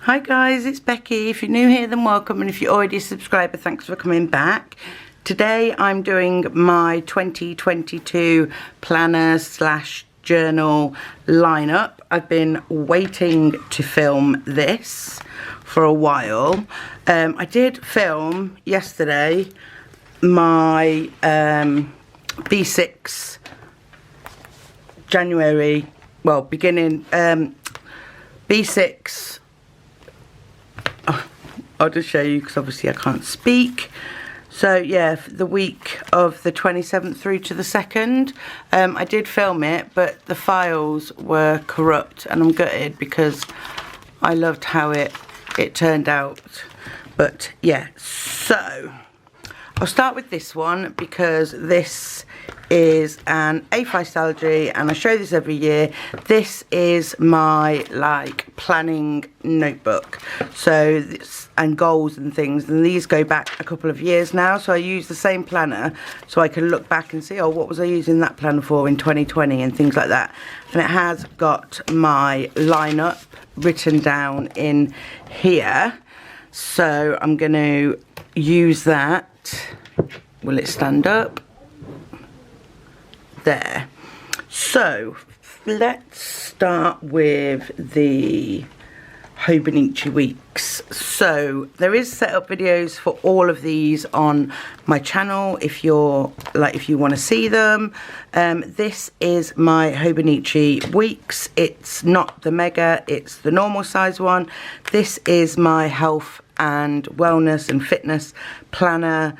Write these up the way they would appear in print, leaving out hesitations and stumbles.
Hi guys, it's Becky. If you're new here, then welcome, and if you're already a subscriber, thanks for coming back. Today I'm doing my 2022 planner slash journal lineup. I've been waiting to film this for a while. I did film yesterday my B6 January, well, beginning B6. I'll just show you because obviously I can't speak. So yeah, the week of the 27th through to the 2nd, I did film it, but the files were corrupt, and I'm gutted because I loved how it turned out. But yeah, so I'll start with this one because this is an A5 Stalogy, and I show this every year. This is my planning notebook, so this, and goals and things, and these go back a couple of years now, so I use the same planner so I can look back and see, oh, what was I using that planner for in 2020 and things like that. And it has got my lineup written down in here, so I'm going to use that. Will it stand up? There. So let's start with the Hobonichi weeks. So there is setup videos for all of these on my channel if you're if you want to see them. This is my Hobonichi weeks. It's not the mega, it's the normal size one. This is my health and wellness and fitness planner.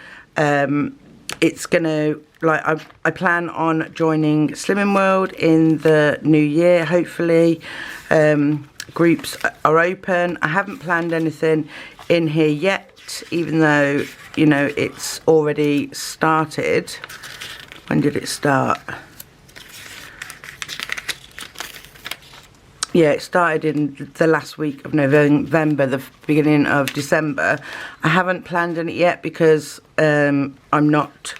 It's gonna, I plan on joining Slimming World in the new year, hopefully. Groups are open. I haven't planned anything in here yet, even though, you know, it's already started. When did it start? Yeah, it started in the last week of November, the beginning of December. I haven't planned it yet because I'm not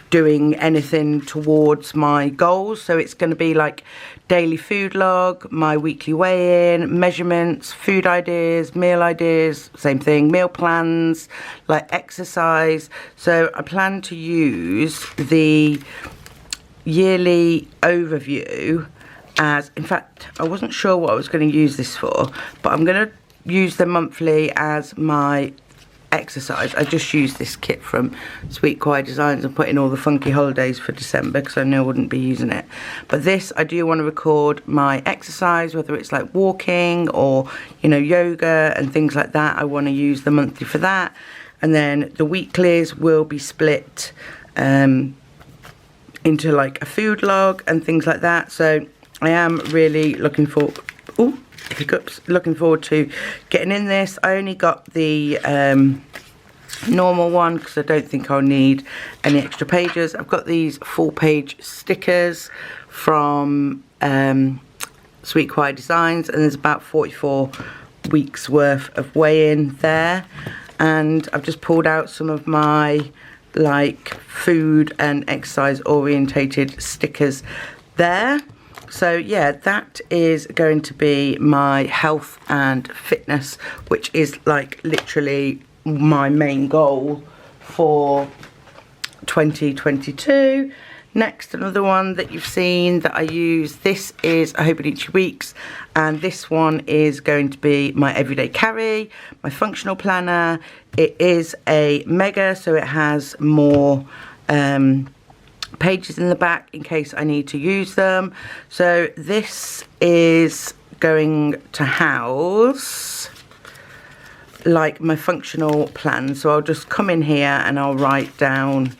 doing anything towards my goals. So it's going to be like daily food log, my weekly weigh-in, measurements, food ideas, meal ideas, same thing, meal plans, like exercise. So I plan to use the yearly overview as, in fact, I wasn't sure what I was going to use this for, but I'm going to use the monthly as my exercise. I just used this kit from Sweet Quiet Designs and put in all the funky holidays for December because I knew I wouldn't be using it. But this, I do want to record my exercise, whether it's like walking or, you know, yoga and things like that. I want to use the monthly for that. And then the weeklies will be split into like a food log and things like that. So I am really looking for, looking forward to getting in this. I only got the normal one because I don't think I'll need any extra pages. I've got these full page stickers from Sweet Quiet Designs, and there's about 44 weeks worth of weigh-in there. And I've just pulled out some of my food and exercise orientated stickers there. So yeah, that is going to be my health and fitness, which is literally my main goal for 2022. Next, another one that you've seen that I use, this is a Hobonichi weeks, and this one is going to be my everyday carry, my functional planner. It is a mega, so it has more pages in the back in case I need to use them. So this is going to house my functional plan. So I'll just come in here and I'll write down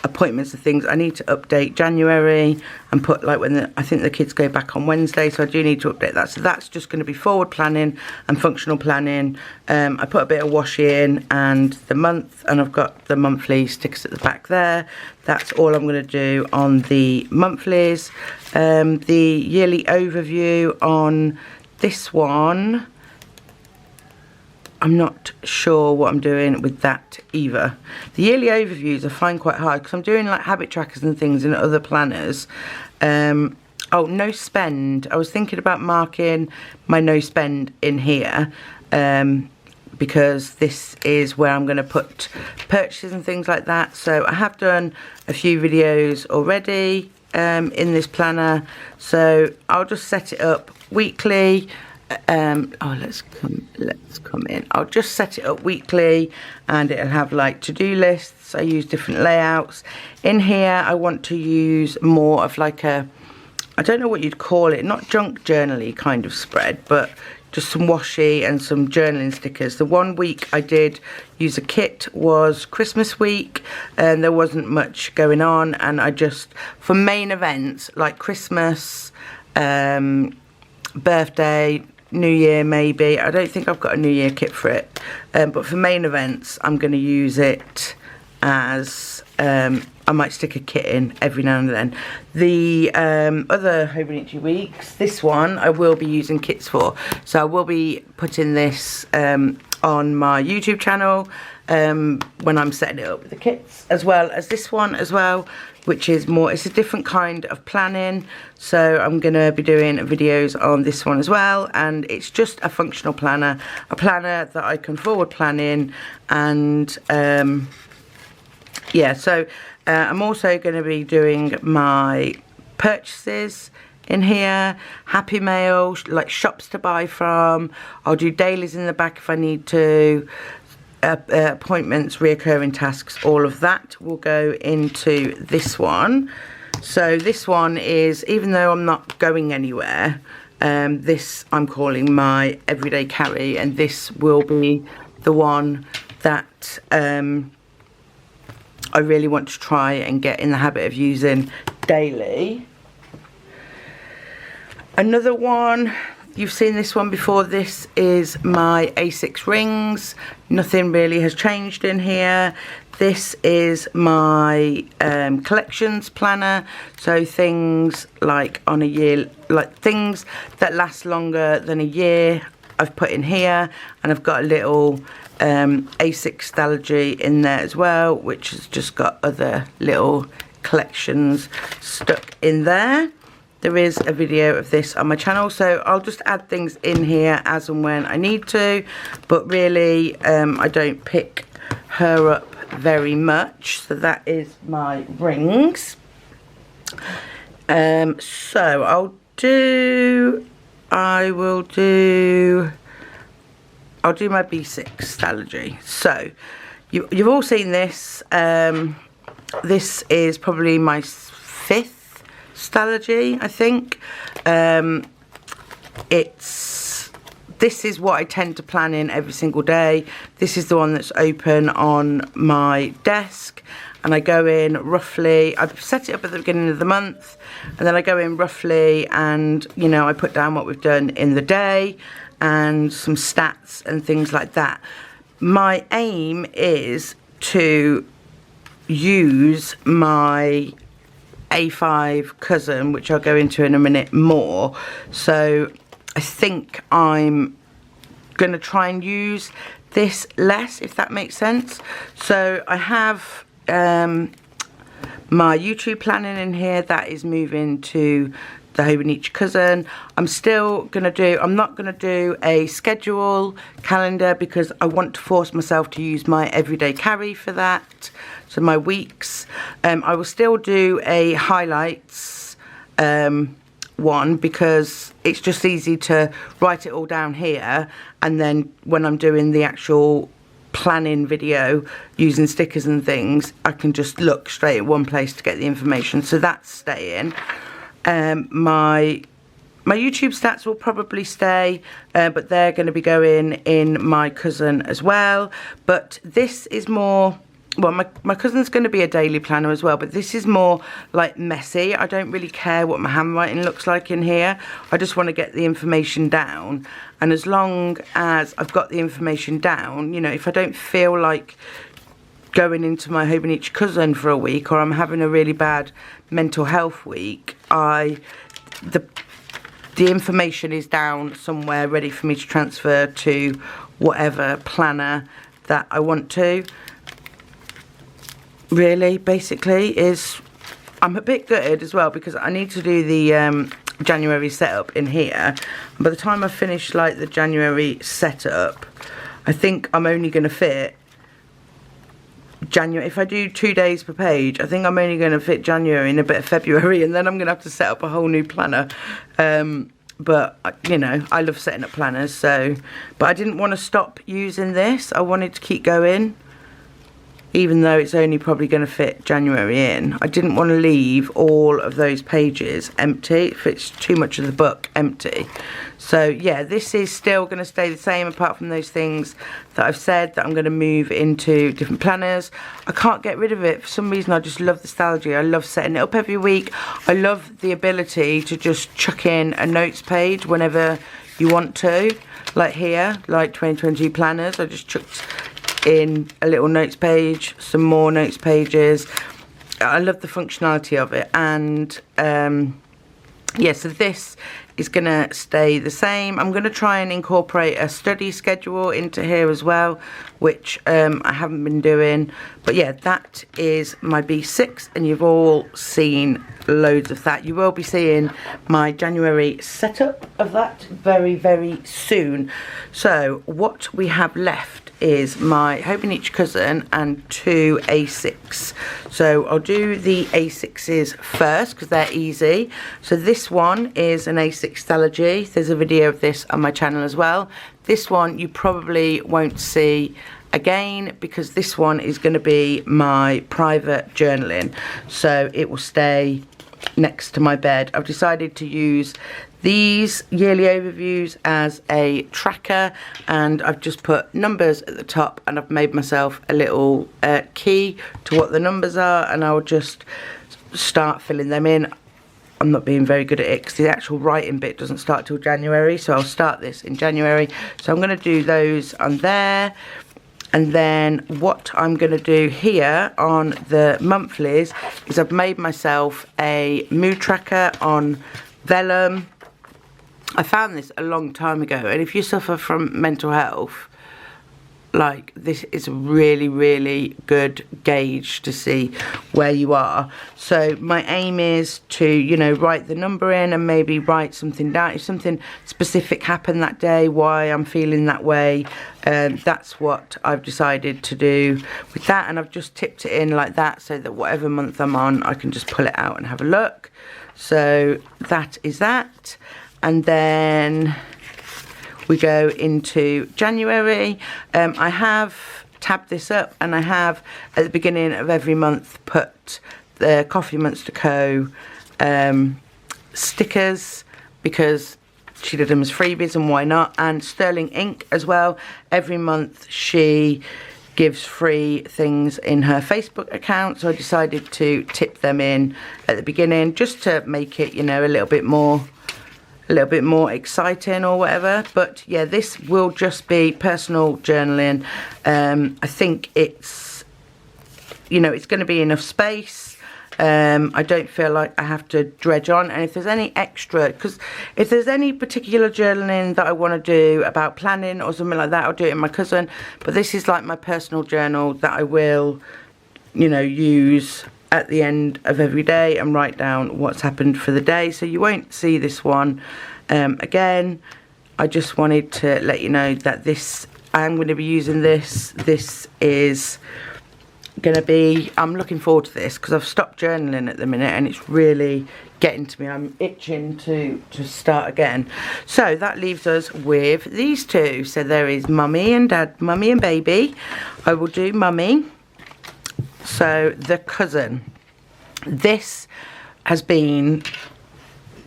appointments and things I need to update January and put when I think the kids go back on Wednesday, so I do need to update that. So that's just going to be forward planning and functional planning. I put a bit of washi in and the month, and I've got the monthly stickers at the back there. That's all I'm going to do on the monthlies. The yearly overview on this one, I'm not sure what I'm doing with that either. The yearly overviews I find quite hard because I'm doing habit trackers and things in other planners. Oh, no spend. I was thinking about marking my no spend in here. because this is where I'm going to put purchases and things like that. So I have done a few videos already in this planner, so I'll just set it up weekly. Let's come in. I'll just set it up weekly, and it'll have like to-do lists. I use different layouts. In here I want to use more of like a, I don't know what you'd call it, not junk journal-y kind of spread, but just some washi and some journaling stickers. The one week I did use a kit was Christmas week, and there wasn't much going on, and I just, for main events like Christmas, birthday, New Year maybe, I don't think I've got a New Year kit for it, but for main events I'm going to use it as, I might stick a kit in every now and then. The other Hobonichi weeks, this one I will be using kits for, so I will be putting this on my YouTube channel when I'm setting it up with the kits, as well as this one as well, which is more, it's a different kind of planning, so I'm going to be doing videos on this one as well. And it's just a functional planner, a planner that I can forward plan in, and yeah, so I'm also going to be doing my purchases in here, happy mail, like shops to buy from. I'll do dailies in the back if I need to, appointments, reoccurring tasks, all of that will go into this one. So this one is, even though I'm not going anywhere, this I'm calling my everyday carry, and this will be the one that I really want to try and get in the habit of using daily. Another one, you've seen this one before, this is my A6 rings. Nothing really has changed in here. This is my collections planner, so things like on a year, like things that last longer than a year I've put in here, and I've got a little A6 Stackry in there as well, which has just got other little collections stuck in there. There is a video of this on my channel, so I'll just add things in here as and when I need to, but really I don't pick her up very much. So that is my rings. So I'll do my B6 Stackry. So you've all seen this. This is probably my 5th Stackry, I think. This is what I tend to plan in every single day. This is the one that's open on my desk, and I go in roughly, I set it up at the beginning of the month, and then I go in roughly, and you know, I put down what we've done in the day and some stats and things like that. My aim is to use my A5 cousin, which I'll go into in a minute more. So I think I'm gonna try and use this less, if that makes sense. So I have my YouTube planning in here, that is moving to the Hobonichi cousin. I'm not gonna do a schedule calendar because I want to force myself to use my everyday carry for that. So my weeks, I will still do a highlights one because it's just easy to write it all down here, and then when I'm doing the actual planning video using stickers and things, I can just look straight at one place to get the information. So that's staying. My YouTube stats will probably stay, but they're going to be going in my cousin as well. But this is more, well, my cousin's going to be a daily planner as well, but this is more like messy. I don't really care what my handwriting looks like in here. I just want to get the information down, and as long as I've got the information down, you know, if I don't feel like going into my Hobonichi cousin for a week, or I'm having a really bad mental health week, the information is down somewhere ready for me to transfer to whatever planner that I want to. Really, basically, is I'm a bit gutted as well because I need to do the January setup in here. By the time I finish like the January setup, I think I'm only going to fit January. If I do 2 days per page, I think I'm only going to fit January and a bit of February, and then I'm going to have to set up a whole new planner. But you know, I love setting up planners, so, but I didn't want to stop using this. I wanted to keep going, even though it's only probably going to fit January in. I didn't want to leave all of those pages empty, if it's too much of the book empty. So yeah, this is still going to stay the same, apart from those things that I've said that I'm going to move into different planners. I can't get rid of it. For some reason, I just love the nostalgia. I love setting it up every week. I love the ability to just chuck in a notes page whenever you want to. Like here, like 2020 planners, I just chucked in a little notes page, some more notes pages. I love the functionality of it. And yeah, so this is going to stay the same. I'm going to try and incorporate a study schedule into here as well, which I haven't been doing. But yeah, that is my B6, and you've all seen loads of that. You will be seeing my January setup of that very, very soon. So what we have left is my Home and Each Cousin and 2 A6. So I'll do the A6s first because they're easy. So this one is an A6 Stalogy. There's a video of this on my channel as well. This one you probably won't see again because this one is going to be my private journaling. So it will stay next to my bed. I've decided to use these yearly overviews as a tracker, and I've just put numbers at the top, and I've made myself a little key to what the numbers are, and I'll just start filling them in. I'm not being very good at it because the actual writing bit doesn't start till January, so I'll start this in January. So I'm going to do those on there. And then what I'm going to do here on the monthlies is I've made myself a mood tracker on vellum. I found this a long time ago, and if you suffer from mental health, like, this is a really, really good gauge to see where you are. So my aim is to, you know, write the number in and maybe write something down. If something specific happened that day, why I'm feeling that way, that's what I've decided to do with that. And I've just tipped it in like that so that whatever month I'm on, I can just pull it out and have a look. So that is that. And then we go into January. I have tabbed this up, and I have at the beginning of every month put the Coffee Monster Co. Stickers, because she did them as freebies and why not. And Sterling Ink as well. Every month she gives free things in her Facebook account, so I decided to tip them in at the beginning just to make it, you know, a little bit more exciting or whatever. But yeah, this will just be personal journaling. I think it's, you know, it's going to be enough space. I don't feel like I have to dredge on, and if there's any extra, because if there's any particular journaling that I want to do about planning or something like that, I'll do it in my cousin. But this is like my personal journal that I will, you know, use at the end of every day and write down what's happened for the day. So you won't see this one again. I just wanted to let you know that this, I am going to be using this. This is going to be, I'm looking forward to this because I've stopped journaling at the minute and it's really getting to me. I'm itching to start again. So that leaves us with these two. So there is Mummy and Dad, Mummy and Baby. I will do Mummy. So the cousin, this has been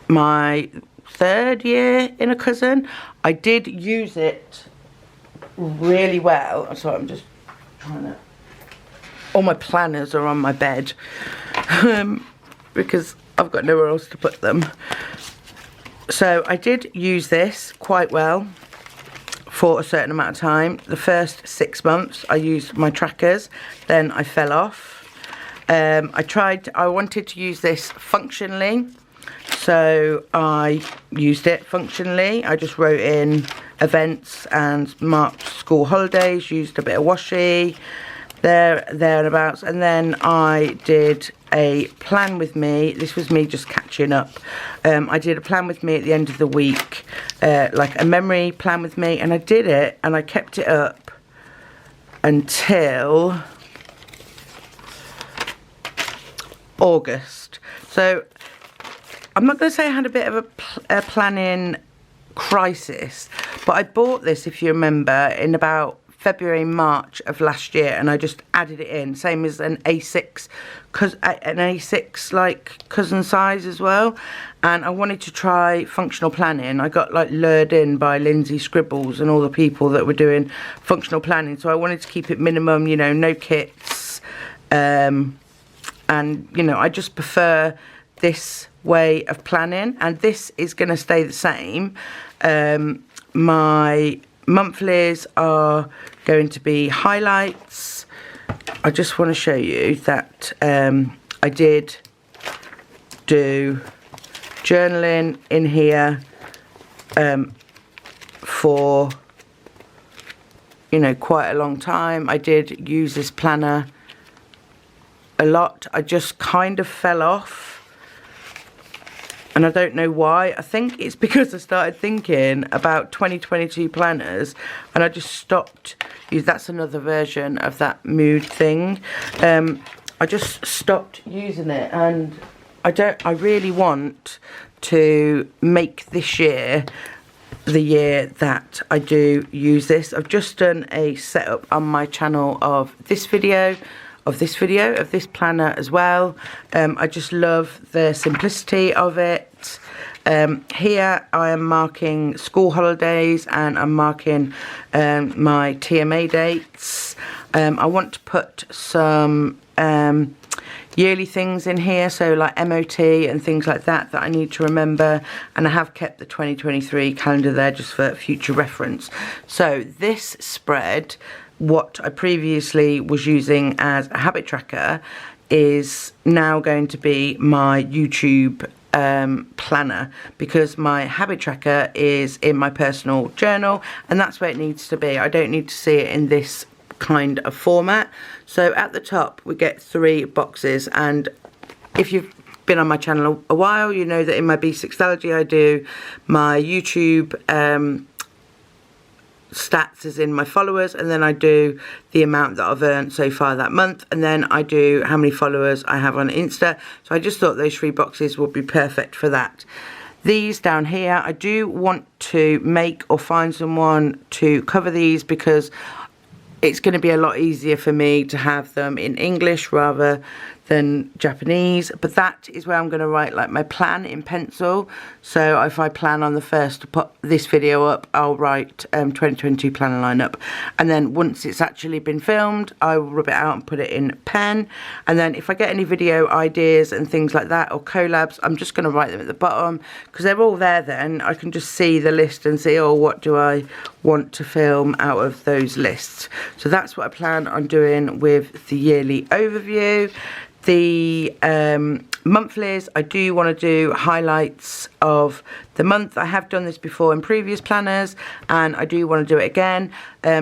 my 3rd year in a cousin. I did use it really well. So I'm just trying to, all my planners are on my bed because I've got nowhere else to put them. So I did use this quite well for a certain amount of time. The first 6 months I used my trackers, then I fell off. I wanted to use this functionally, so I used it functionally. I just wrote in events and marked school holidays, used a bit of washi, thereabouts. And then I did a plan with me. This was me just catching up. I did a plan with me at the end of the week, like a memory plan with me, and I did it and I kept it up until August. So I'm not going to say I had a bit of a planning crisis, but I bought this, if you remember, in about February, March of last year, and I just added it in, same as an A6, like cousin size as well. And I wanted to try functional planning. I got like lured in by Lindsay Scribbles and all the people that were doing functional planning, so I wanted to keep it minimum, you know, no kits, and you know, I just prefer this way of planning, and this is going to stay the same. My monthlies are going to be highlights. I just want to show you that I did do journaling in here for, you know, quite a long time. I did use this planner a lot. I just kind of fell off, and I don't know why. I think it's because I started thinking about 2022 planners and I just stopped. That's another version of that mood thing. I just stopped using it, and I really want to make this year the year that I do use this. I've just done a setup on my channel of this planner as well. I just love the simplicity of it. Here I am marking school holidays, and I'm marking my TMA dates. I want to put some yearly things in here, so like MOT and things like that I need to remember, and I have kept the 2023 calendar there just for future reference. So this spread, what I previously was using as a habit tracker, is now going to be my YouTube planner, because my habit tracker is in my personal journal, and that's where it needs to be. I don't need to see it in this kind of format. So at the top we get 3 boxes, and if you've been on my channel a while, you know that in my B6 I do my YouTube stats as in my followers, and then I do the amount that I've earned so far that month, and then I do how many followers I have on Insta. So I just thought those 3 boxes would be perfect for that. These down here, I do want to make or find someone to cover these, because it's going to be a lot easier for me to have them in English rather than Japanese. But that is where I'm going to write like my plan in pencil. So if I plan on the 1st to put this video up, I'll write 2022 planner lineup, and then once it's actually been filmed, I will rub it out and put it in pen. And then if I get any video ideas and things like that, or collabs, I'm just going to write them at the bottom, because they're all there. Then I can just see the list and see, oh, what do I want to film out of those lists. So that's what I plan on doing with the yearly overview. The monthlies, I do want to do highlights of the month. I have done this before in previous planners, and I do want to do it again.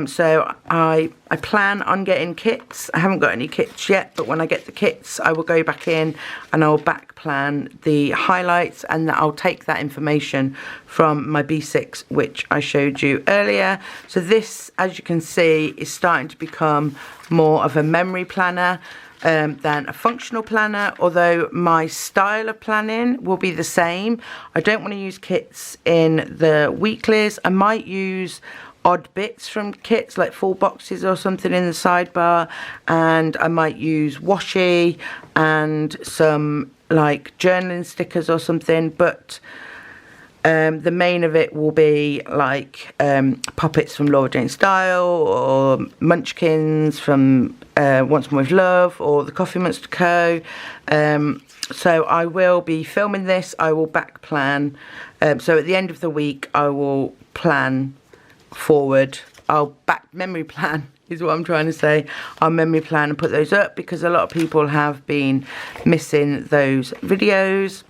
So I plan on getting kits. I haven't got any kits yet, but when I get the kits, I will go back in and I'll back plan the highlights, and I'll take that information from my B6, which I showed you earlier. So this, as you can see, is starting to become more of a memory planner than a functional planner, although my style of planning will be the same. I don't want to use kits in the weeklies. I might use odd bits from kits, like full boxes or something in the sidebar, and I might use washi and some like journaling stickers or something, but the main of it will be like puppets from Laura Jane Style, or munchkins from Once More With Love, or the Coffee Monster Co. So I will be filming this. I will back plan. So at the end of the week, I will plan forward. I'll back memory plan is what I'm trying to say. I'll memory plan and put those up, because a lot of people have been missing those videos.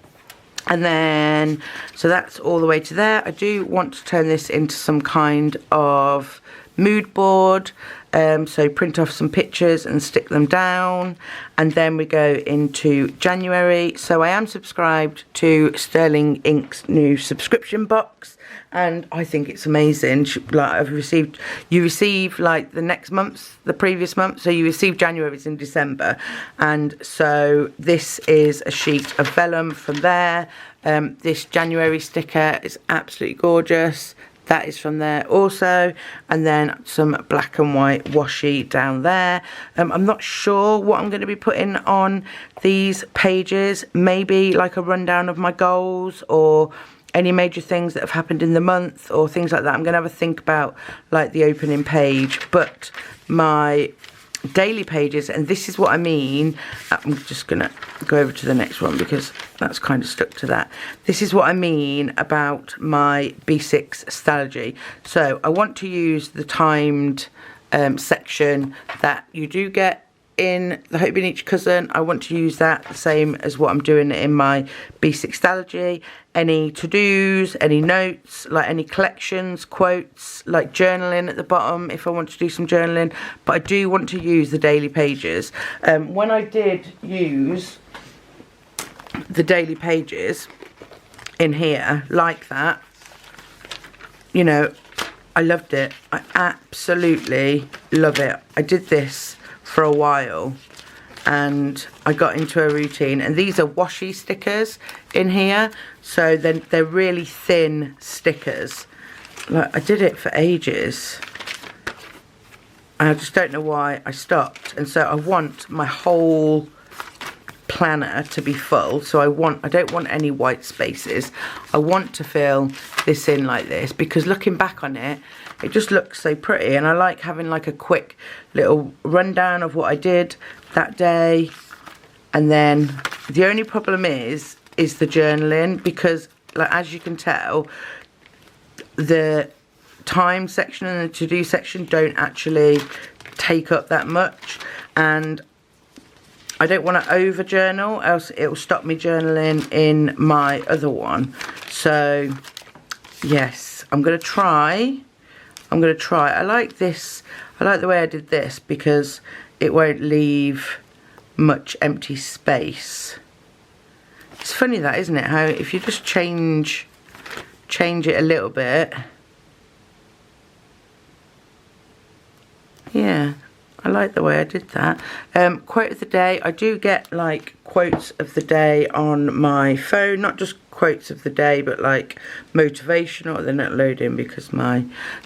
And then, so that's all the way to there. I do want to turn this into some kind of mood board, so print off some pictures and stick them down, and then we go into January. So I am subscribed to Sterling Ink's new subscription box, and I think it's amazing. Like you receive like the next month, the previous month, so you receive January's in December, and so this is a sheet of vellum from there. This January sticker is absolutely gorgeous. That is from there also, and then some black and white washi down there. I'm not sure what I'm going to be putting on these pages. Maybe like a rundown of my goals, or any major things that have happened in the month, or things like that. I'm going to have a think about like the opening page, but my daily pages, and this is what I mean. I'm just gonna go over to the next one because that's kind of stuck to that. This is what I mean about my B6 strategy. So I want to use the timed section that you do get in the Hope in Each Cousin. I want to use that the same as what I'm doing in my B6 strategy. Any to-dos, any notes, like any collections, quotes, like journaling at the bottom if I want to do some journaling. But I do want to use the daily pages. When I did use the daily pages in here like that, you know, I loved it. I absolutely love it. I did this for a while and I got into a routine, and these are washi stickers in here, so then they're really thin stickers. Like, I did it for ages and I just don't know why I stopped. And so I want my whole planner to be full, so I don't want any white spaces. I want to fill this in like this, because looking back on it, it just looks so pretty, and I like having like a quick little rundown of what I did that day. And then the only problem is the journaling, because like, as you can tell, the time section and the to-do section don't actually take up that much, and I don't want to over journal, else it will stop me journaling in my other one. So yes, I'm going to try. I like this. I like the way I did this because it won't leave much empty space. It's funny that, isn't it? How if you just change it a little bit. Yeah, I like the way I did that. Quote of the day. I do get like quotes of the day on my phone, not just quotes of the day, but like motivational. They're not loading because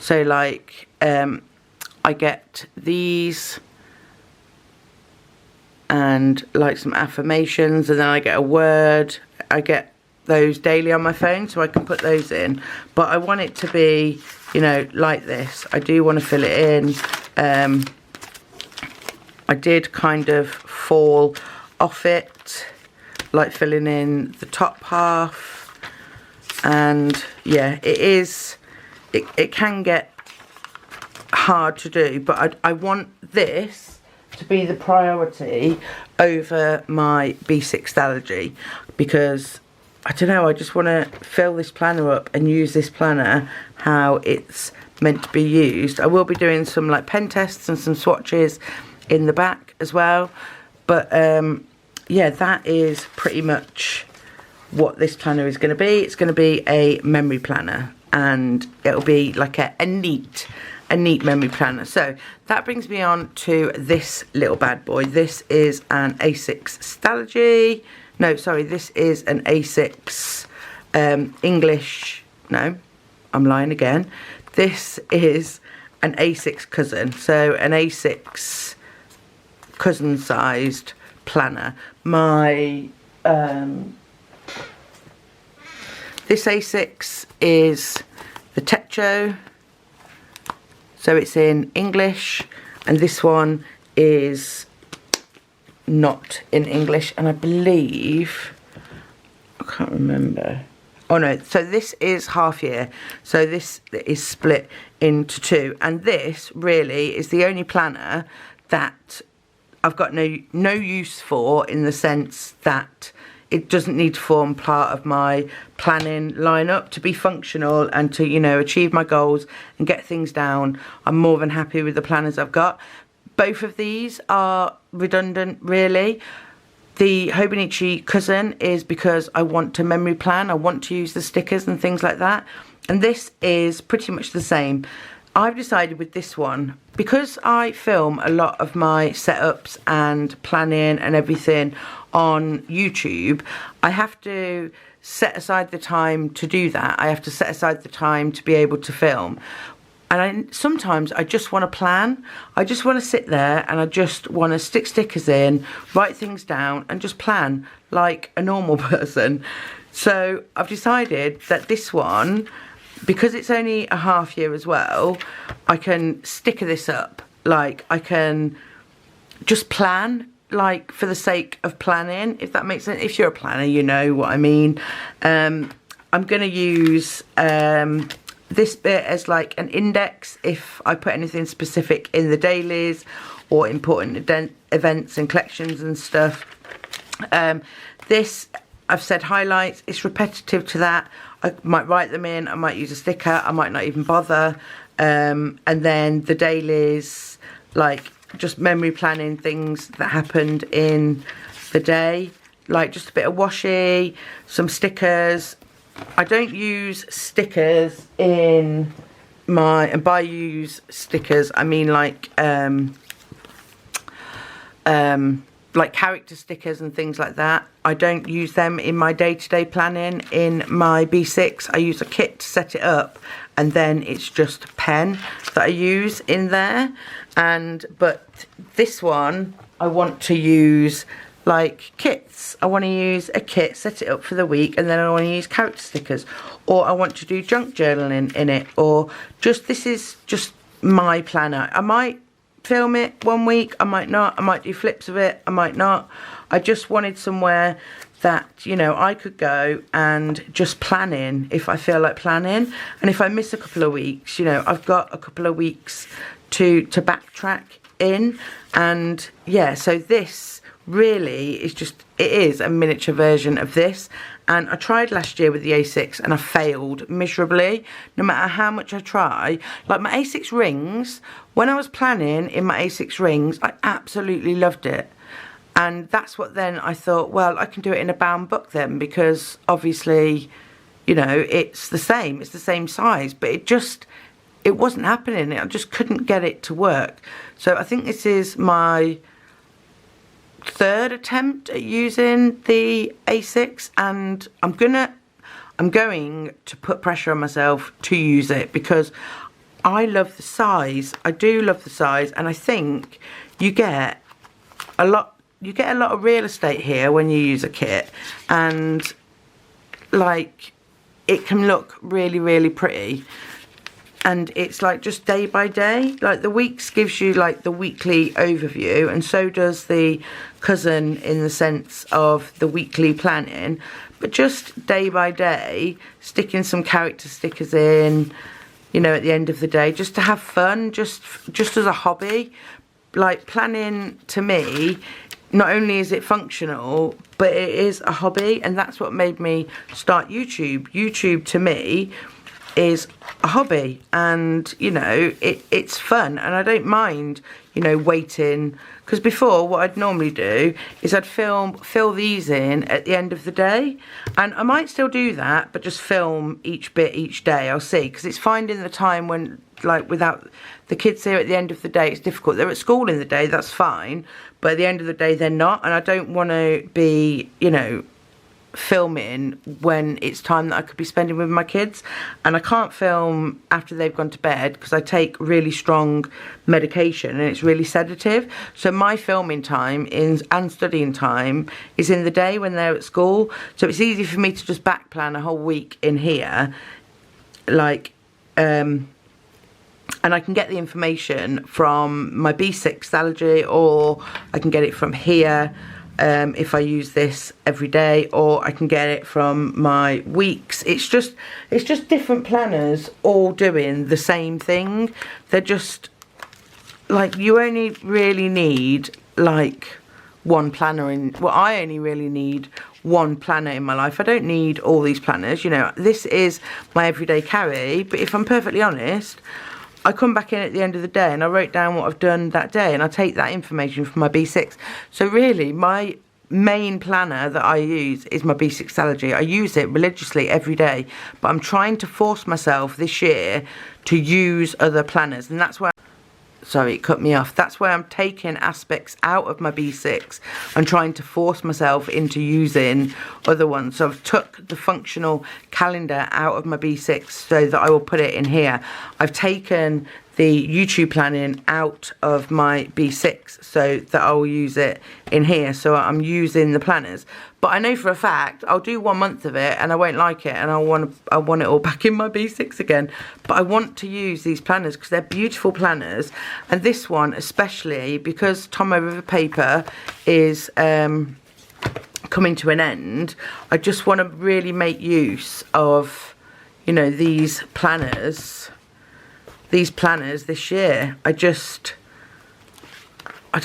so like I get these and like some affirmations, and then I get a word. I get those daily on my phone, so I can put those in, but I want it to be, you know, like this. I do want to fill it in. I did kind of fall off it, like filling in the top half, and yeah, it can get hard to do, but I want this to be the priority over my B6 strategy, because I don't know, I just want to fill this planner up and use this planner how it's meant to be used. I will be doing some like pen tests and some swatches in the back as well, but yeah, that is pretty much what this planner is going to be. It's going to be a memory planner, and it'll be like a neat memory planner. So that brings me on to this little bad boy. This is an A6 strategy. No, sorry, this is an A6 English. No, I'm lying again. This is an A6 cousin. So an A6 cousin sized planner. My this A6 is the Techo, so it's in English, and this one is not in English, and I believe, I can't remember, oh no, so this is half year, so this is split into two, and this really is the only planner that I've got no use for, in the sense that it doesn't need to form part of my planning lineup. To be functional and to, you know, achieve my goals and get things down, I'm more than happy with the planners I've got. Both of these are redundant, really. The Hobonichi cousin is because I want to memory plan. I want to use the stickers and things like that. And this is pretty much the same. I've decided with this one, because I film a lot of my setups and planning and everything on YouTube, I have to set aside the time to do that. I have to set aside the time to be able to film. And sometimes I just want to plan. I just want to sit there and I just want to stick stickers in, write things down and just plan like a normal person. So I've decided that this one, because it's only a half year as well, I can sticker this up. Like, I can just plan, like, for the sake of planning, if that makes sense. If you're a planner, you know what I mean. I'm going to use this bit as like an index if I put anything specific in the dailies or important events and collections and stuff. This, I've said highlights, it's repetitive to that. I might write them in, I might use a sticker, I might not even bother. And then the dailies, like just memory planning things that happened in the day, like just a bit of washi, some stickers. I don't use stickers in my, and by use stickers I mean like character stickers and things like that. I don't use them in my day-to-day planning in my B6. I use a kit to set it up, and then it's just pen that I use in there. But this one I want to use like kits. I want to use a kit, set it up for the week, and then I want to use character stickers, or I want to do junk journaling in it, or just, this is just my planner. I might film it one week, I might not, I might do flips of it, I might not. I just wanted somewhere that, you know, I could go and just plan in if I feel like planning. And if I miss a couple of weeks, you know, I've got a couple of weeks to backtrack in. And yeah, so this really is just, it is a miniature version of this. And I tried last year with the A6 and I failed miserably, no matter how much I try. Like my A6 rings, when I was planning in my A6 rings, I absolutely loved it. And that's what then I thought, well, I can do it in a bound book then, because obviously, you know, it's the same size, but it wasn't happening. I just couldn't get it to work. So I think this is my third attempt at using the A6, and I'm going to put pressure on myself to use it, because I love the size. I do love the size, and I think you get a lot of real estate here when you use a kit, and like it can look really, really pretty. And it's like just day by day, like the weeks gives you like the weekly overview, and so does the cousin in the sense of the weekly planning. But just day by day, sticking some character stickers in, you know, at the end of the day, just to have fun, just as a hobby. Like planning to me, not only is it functional, but it is a hobby, and that's what made me start YouTube. YouTube to me is a hobby, and you know, it's fun, and I don't mind, you know, waiting, because before what I'd normally do is I'd fill these in at the end of the day, and I might still do that, but just film each bit each day. I'll see, because it's finding the time when, like, without the kids here at the end of the day, it's difficult. They're at school in the day, that's fine, but at the end of the day they're not, and I don't want to be, you know, filming when it's time that I could be spending with my kids. And I can't film after they've gone to bed because I take really strong medication and it's really sedative. So my filming time and studying time is in the day when they're at school. So it's easy for me to just back plan a whole week in here, like and I can get the information from my B6 allergy, or I can get it from here if I use this every day, or I can get it from my weeks. It's just different planners all doing the same thing. They're just like, you only really need like one planner in, well, I only really need one planner in my life. I don't need all these planners, you know. This is my everyday carry, but if I'm perfectly honest, I come back in at the end of the day and I wrote down what I've done that day, and I take that information from my B6. So really, my main planner that I use is my B6 Allergy. I use it religiously every day, but I'm trying to force myself this year to use other planners, and that's why, sorry, it cut me off. That's why I'm taking aspects out of my B6 and trying to force myself into using other ones. So I've took the functional calendar out of my B6 so that I will put it in here. I've taken the YouTube planning out of my B6 so that I'll use it in here. So I'm using the planners. But I know for a fact I'll do 1 month of it and I won't like it, and I want it all back in my B6 again. But I want to use these planners because they're beautiful planners, and this one especially because Tomo River Paper is coming to an end. I just want to really make use of, you know, these planners this year. I don't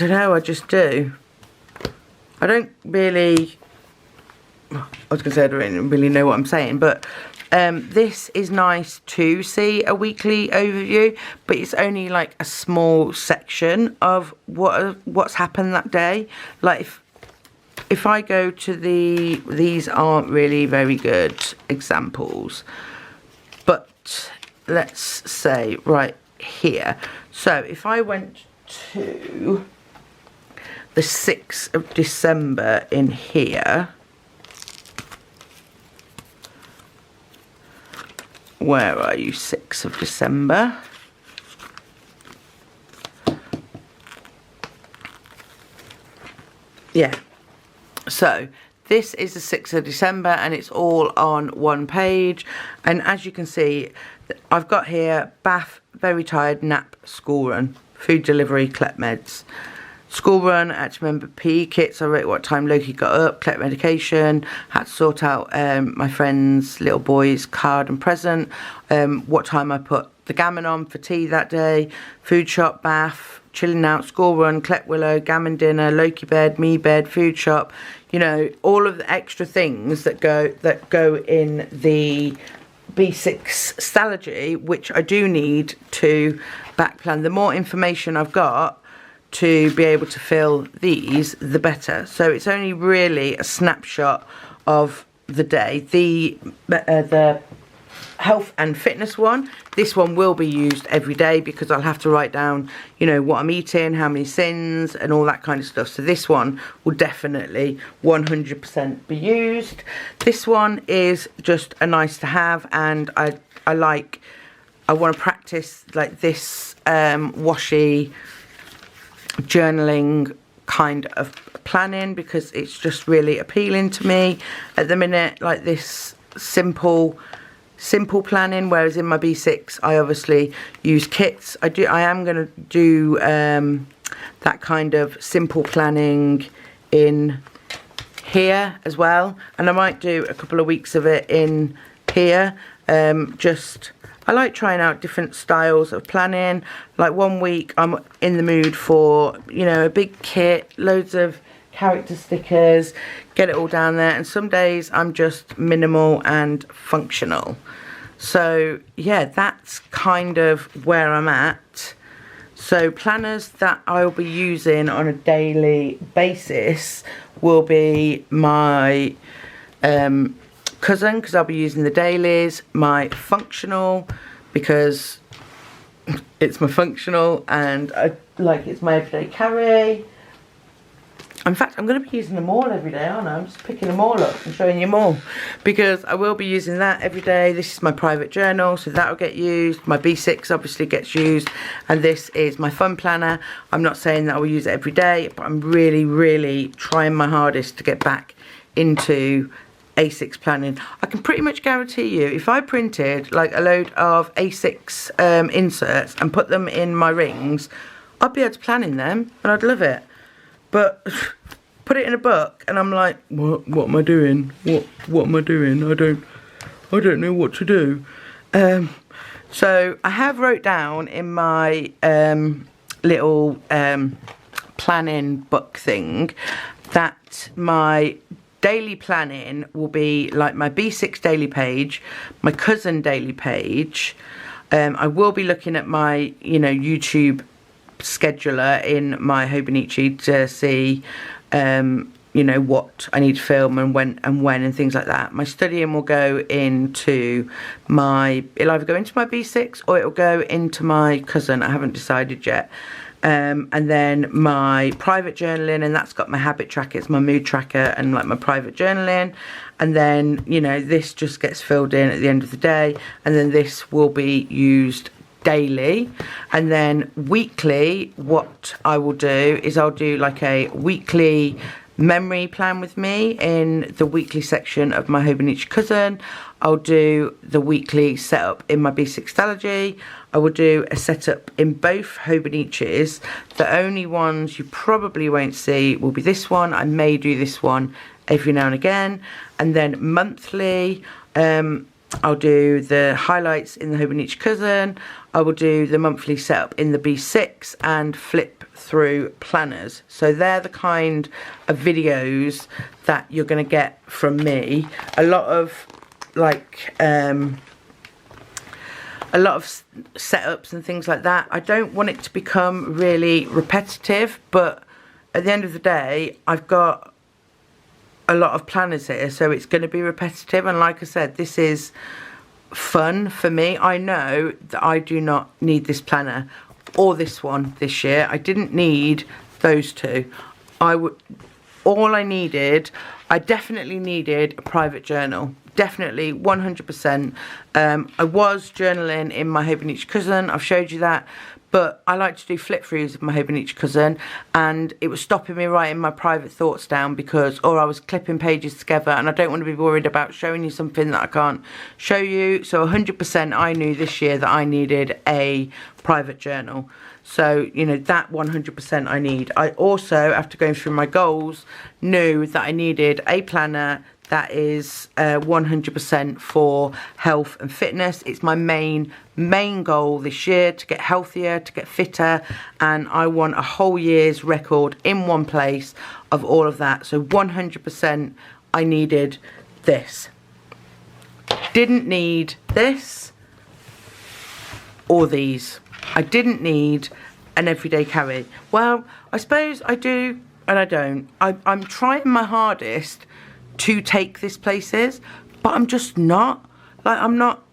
know, I just do. I don't really, I was going to say I don't really know what I'm saying, but this is nice to see a weekly overview, but it's only like a small section of what's happened that day. Like if I go to these aren't really very good examples, but let's say right here. So if I went to the 6th of December in here, where are you, 6th of December? Yeah, so this is the 6th of December and it's all on one page, and as you can see I've got here bath, very tired, nap, school run, food delivery, collect meds. School run, I had to remember PE kits, I wrote what time Loki got up, collect medication, had to sort out my friend's little boy's card and present, what time I put the gammon on for tea that day, food shop, bath, chilling out, school run, collect Willow, gammon dinner, Loki bed, me bed, food shop, you know, all of the extra things that go in the B6 Stalogy, which I do need to back plan. The more information I've got to be able to fill these, the better. So it's only really a snapshot of the day. The health and fitness one, this one will be used every day because I'll have to write down, you know, what I'm eating, how many sins and all that kind of stuff. So this one will definitely 100% be used. This one is just a nice to have, and I want to practice like this washi journaling kind of planning because it's just really appealing to me at the minute, like this simple planning, whereas in my B6 I obviously use kits. I am going to do that kind of simple planning in here as well, and I might do a couple of weeks of it in here. I like trying out different styles of planning. Like 1 week I'm in the mood for, you know, a big kit, loads of character stickers, get it all down there, and some days I'm just minimal and functional. So yeah, that's kind of where I'm at. So planners that I'll be using on a daily basis will be my cousin, because I'll be using the dailies, my functional because it's my functional and it's my everyday carry. In fact, I'm going to be using them all every day, aren't I? I'm just picking them all up and showing you them all because I will be using that every day. This is my private journal, so that will get used. My B6 obviously gets used, and this is my fun planner. I'm not saying that I will use it every day, but I'm really, really trying my hardest to get back into A6 planning. I can pretty much guarantee you, if I printed like a load of A6 inserts and put them in my rings, I'd be able to plan in them and I'd love it. But put it in a book and I'm like, what am I doing? What am I doing? I don't know what to do. So I have wrote down in my little planning book thing that my daily planning will be like my B6 daily page, my cousin daily page. I will be looking at my, you know, YouTube scheduler in my Hobonichi to see, you know, what I need to film and when and things like that. My studying will go into my, it'll either go into my B6 or it'll go into my cousin. I haven't decided yet. And then my private journaling, and that's got my habit tracker, it's my mood tracker and like my private journaling. And then, you know, this just gets filled in at the end of the day, and then this will be used daily. And then weekly, what I will do is I'll do like a weekly memory plan with me in the weekly section of my Hobonichi cousin. I'll do the weekly setup in my B6 Stalogy. I will do a setup in both Hobonichis. The only ones you probably won't see will be this one. I may do this one every now and again. And then monthly, I'll do the highlights in the Hobonichi cousin. I will do the monthly setup in the B6 and flip through planners. So they're the kind of videos that you're going to get from me. A lot of like a lot of setups and things like that. I don't want it to become really repetitive, but at the end of the day, I've got a lot of planners here, so it's going to be repetitive. And like I said, this is fun for me. I know that I do not need this planner or this one this year. I didn't need those two. All I needed, I definitely needed a private journal. Definitely, 100%. I was journaling in my Hobonichi cousin. I've showed you that. But I like to do flip throughs of my Hobonichi cousin, and it was stopping me writing my private thoughts down because, or I was clipping pages together, and I don't want to be worried about showing you something that I can't show you. So 100% I knew this year that I needed a private journal. So, you know, that 100% I need. I also, after going through my goals, knew that I needed a planner that is 100% for health and fitness. It's my main goal this year, to get healthier, to get fitter, and I want a whole year's record in one place of all of that. So 100% I needed this. Didn't need this or these. I didn't need an everyday carry. Well, I suppose I do and I don't. I'm trying my hardest to take this places, but I'm just not. Like, I'm not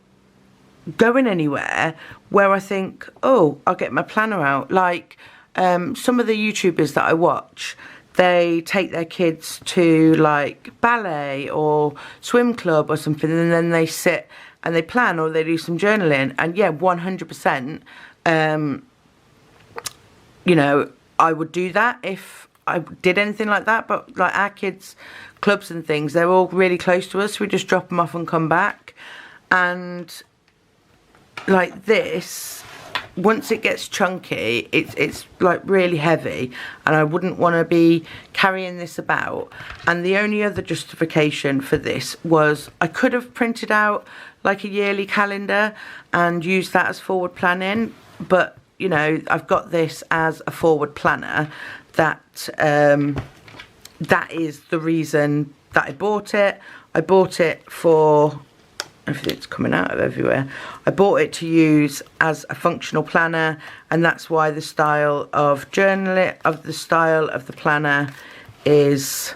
going anywhere where I think, oh, I'll get my planner out. Like some of the YouTubers that I watch, they take their kids to like ballet or swim club or something, and then they sit and they plan, or they do some journaling. And yeah, 100%, you know, I would do that if I did anything like that. But like our kids' clubs and things, they're all really close to us. We just drop them off and come back. And like this, once it gets chunky, it's like really heavy, and I wouldn't want to be carrying this about. And the only other justification for this was I could have printed out like a yearly calendar and used that as forward planning, but you know, I've got this as a forward planner. That that is the reason that I bought it. I bought it for, everything's coming out of everywhere. I bought it to use as a functional planner, and that's why the style of journaling, of the style of the planner is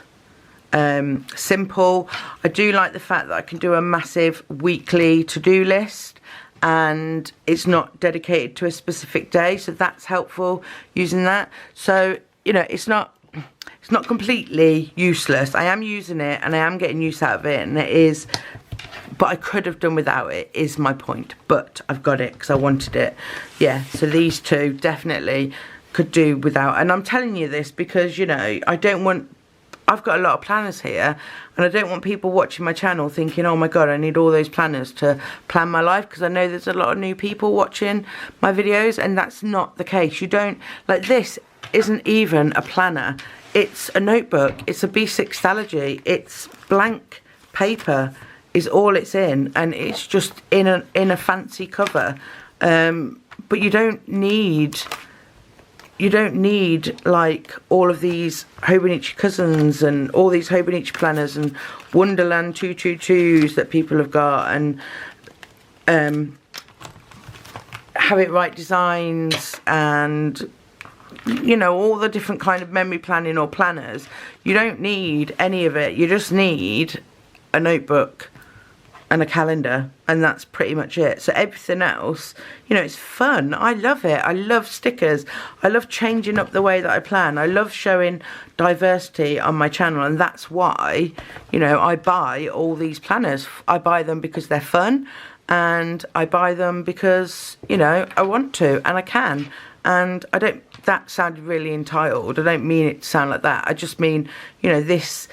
simple. I do like the fact that I can do a massive weekly to-do list, and it's not dedicated to a specific day, so that's helpful using that. So, you know, it's not completely useless. I am using it and I am getting use out of it, and it is, but I could have done without it, is my point. But I've got it because I wanted it. Yeah, so these two definitely could do without. And I'm telling you this because, you know, I don't want, I've got a lot of planners here, and I don't want people watching my channel thinking, oh my god, I need all those planners to plan my life, because I know there's a lot of new people watching my videos, and that's not the case. You don't, like, this isn't even a planner. It's a notebook. It's a B6 Stalogy. It's blank paper is all it's in, and it's just in a fancy cover. But you don't need you don't need like all of these Hobonichi cousins and all these Hobonichi planners and Wonderland 222s that people have got, and Harriet Wright designs, and you know, all the different kind of memory planning or planners. You don't need any of it. You just need a notebook and a calendar, and that's pretty much it. So everything else, you know, it's fun. I love it. I love stickers. I love changing up the way that I plan. I love showing diversity on my channel, and that's why, you know, I buy all these planners. I buy them because they're fun, and I buy them because, you know, I want to and I can. And I don't, that sounded really entitled. I don't mean it to sound like that. I just mean, you know, this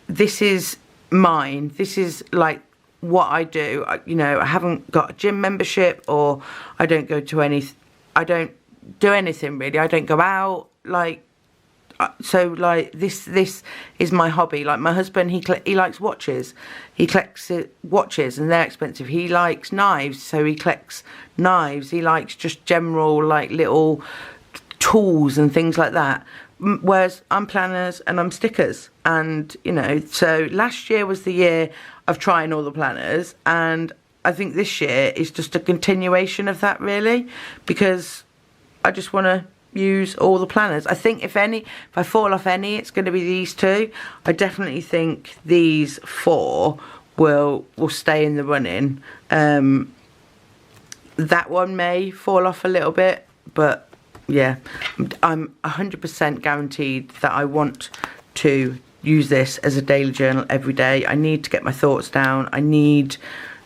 is mine. This is like what I do. You know, I haven't got a gym membership, or I don't go to I don't do anything really. I don't go out, like, so like this is my hobby. Like my husband, he likes watches. He collects watches, and they're expensive. He likes knives, so he collects knives. He likes just general like little tools and things like that. Whereas I'm planners and I'm stickers, and you know, so last year was the year of trying all the planners, and I think this year is just a continuation of that really, because I just want to use all the planners. I think if I fall off any, it's going to be these two. I definitely think these four will stay in the running. That one may fall off a little bit, but yeah, I'm 100% guaranteed that I want to use this as a daily journal every day. I need to get my thoughts down. I need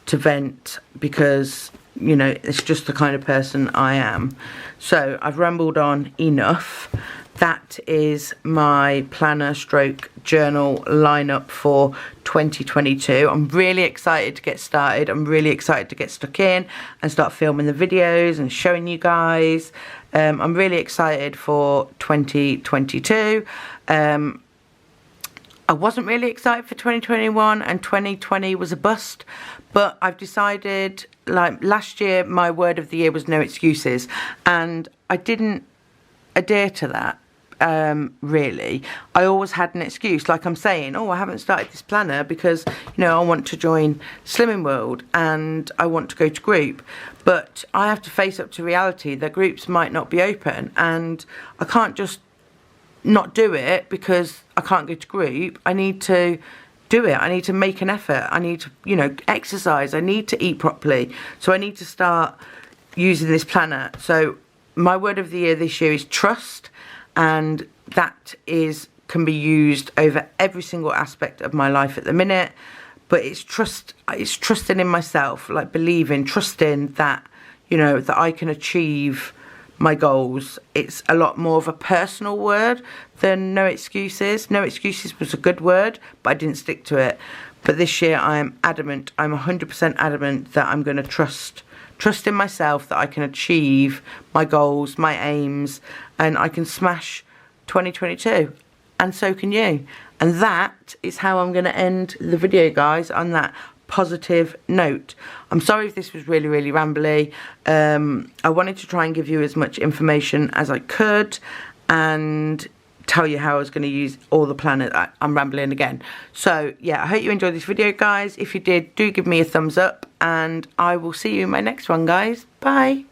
to vent, because, you know, it's just the kind of person I am. So I've rambled on enough. That is my planner stroke journal lineup for 2022. I'm really excited to get started. I'm really excited to get stuck in and start filming the videos and showing you guys. I'm really excited for 2022. I wasn't really excited for 2021, and 2020 was a bust, but I've decided, like last year, my word of the year was no excuses, and I didn't adhere to that. Really, I always had an excuse, like I'm saying, oh, I haven't started this planner because, you know, I want to join Slimming World and I want to go to group, but I have to face up to reality that groups might not be open, and I can't just not do it because I can't go to group. I need to do it. I need to make an effort. I need to, you know, exercise. I need to eat properly. So I need to start using this planner. So my word of the year this year is trust, and that can be used over every single aspect of my life at the minute. But it's trusting in myself, like believing, trusting that, you know, that I can achieve my goals. It's a lot more of a personal word than no excuses. No excuses was a good word, but I didn't stick to it. But this year I am adamant, I'm 100% adamant that I'm going to trust in myself, that I can achieve my goals, my aims, and I can smash 2022, and so can you. And that is how I'm going to end the video, guys, on that positive note. I'm sorry if this was really, really rambly. I wanted to try and give you as much information as I could and tell you how I was going to use all the planners. I'm rambling again. So yeah, I hope you enjoyed this video, guys. If you did, do give me a thumbs up, and I will see you in my next one, guys. Bye.